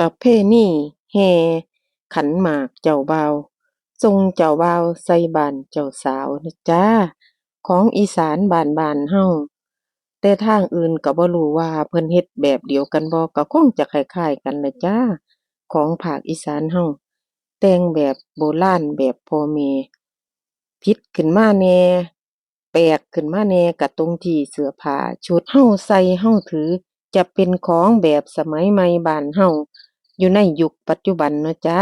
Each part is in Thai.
ประเพณีแห่ขันหมากเจ้าบ่าวส่งเจ้าบ่าวใส่บ้านเจ้าสาวนะจ้าของอีสานบ้านเฮาแต่ทางอื่นก็บ่รู้ว่าเพิ่นเฮ็ดแบบเดียวกันบ่ก็คงจะคล้ายๆกันแหละจ้าของภาคอีสานเฮาแต่งแบบโบราณแบบพ่อแม่ผิดขึ้นมาแหน่แปลกขึ้นมาแหน่ก็ตรงที่เสื้อผ้าชุดเฮาใส่เฮาถือจะเป็นของแบบสมัยใหม่บ้านเฮา อยู่ในยุคปัจจุบันเนาะจ้า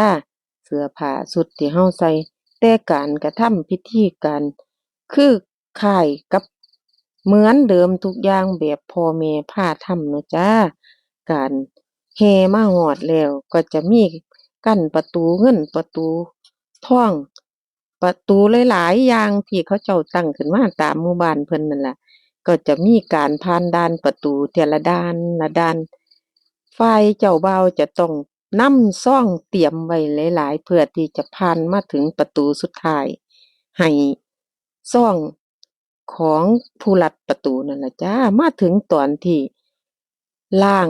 เสื้อผ้าชุดที่เฮาใส่แต่การกระทำพิธีการคือคล้ายกับเหมือนเดิมทุกอย่างแบบพ่อแม่พาทำเนาะจ้าการแห่มาฮอดแล้วก็จะมีกั้นประตูเงินประตูทองประตูหลายๆอย่างที่เขาเจ้าตั้งขึ้นมาตามหมู่บ้านเพิ่นนั่นล่ะก็จะมีการผ่านด่านประตูแต่ละด่านละด่าน ฝ่ายเจ้าบ่าวจะต้องนำซองเตรียมไว้หลายๆเพื่อที่จะผ่านมาถึงประตูสุดท้ายให้ซองของผู้ลัดประตูนั่นล่ะจ้ามาถึงตอนที่ล้าง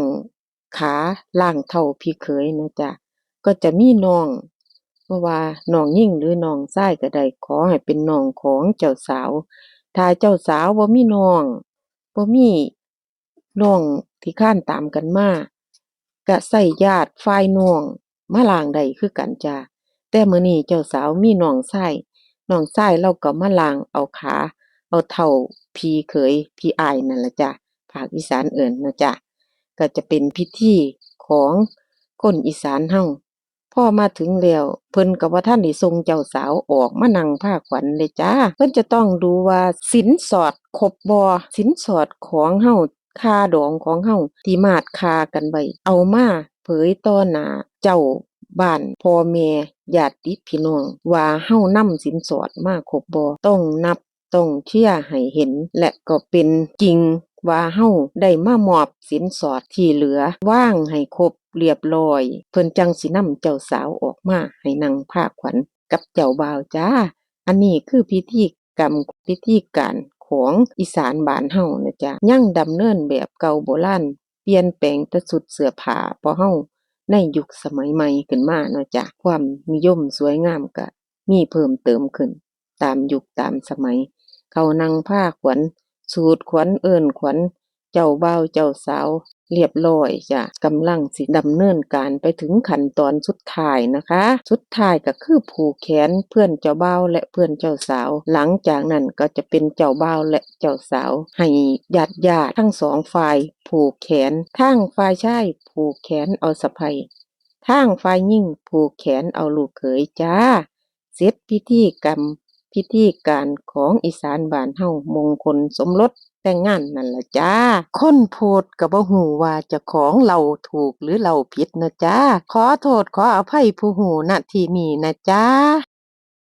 ขาล้างเท้าพี่เขยนะจ๊ะก็จะมีน้องบ่ว่าน้องหญิงหรือน้องชายก็ได้ขอให้เป็นน้องของเจ้าสาวถ้าเจ้าสาวบ่มีน้องบ่มีน้องที่คลานตามกันมา ก็ใช้ญาติฝ่ายน้องมาล้างได้คือกันจ้าแต่มื้อนี้เจ้าสาวมีน้องชายเลาก็มาล้างเอาขาเอาเท้าพี่เขยพี่อ้ายนั่นล่ะจ้ะภาคอีสานเอิ้นเนาะจ้ะก็จะเป็นพิธีของคนอีสานเฮาพอมาถึงแล้วเพิ่นก็บ่ทันได้ส่งเจ้าสาวออกมานั่งพาขวัญเดะจ้าเพิ่นจะต้องดูว่าสินสอดครบบ่สินสอดของเฮา ค่าดองของเฮาที่มาดค่ากันไว้เอามาเผยต่อหน้าเจ้าบ้านพ่อแม่ญาติพี่น้องว่าเฮานำสินสอดมาครบบ่ต้องนับต้องเชียร์ให้เห็นและก็เป็นจริงว่าเฮาได้มามอบสินสอดที่เหลือวางให้ครบเรียบร้อยเพิ่นจังสินำเจ้าสาวออกมาให้นั่งพาขวัญกับเจ้าบ่าวจ้าอันนี้คือพิธีกรรมพิธีการ ของอีสานบ้านเฮานะจ๊ะยังดำเนินแบบเก่าโบราณเปลี่ยนแปลงแต่ชุดเสื้อผ้าเพราะเฮาในยุคสมัยใหม่ขึ้นมาเนาะจ๊ะความนิยมสวยงามก็มีเพิ่มเติมขึ้นตามยุคตามสมัยเขานั่งผ้าขวัญสูดขวัญเอิ้นขวัญเจ้าบ่าวเจ้าสาวเรียบร้อยจ้ะกำลังสิดำเนินการไปถึงขั้นตอนสุดท้ายนะคะสุดท้ายก็คือผูกแขนเพื่อนเจ้าบ่าวและเพื่อนเจ้าสาวหลังจากนั้นก็จะเป็นเจ้าบ่าวและเจ้าสาวให้ญาติทั้งสองฝ่ายผูกแขนทางฝ่ายชายผูกแขนเอาสะใภ้ทางฝ่ายหญิงผูกแขนเอาลูกเขยจ้าเสร็จพิธีกรรมพิธีการของอีสานบ้านเฮามงคลสมรสแต่งงานนั่นล่ะจ้าคนโพดก็บ่ฮู้ว่าเจ้าของเล่าถูกหรือเล่าผิดนะจ้าขอโทษขออภัยผู้ฮู้ณที่นี้นะจ้า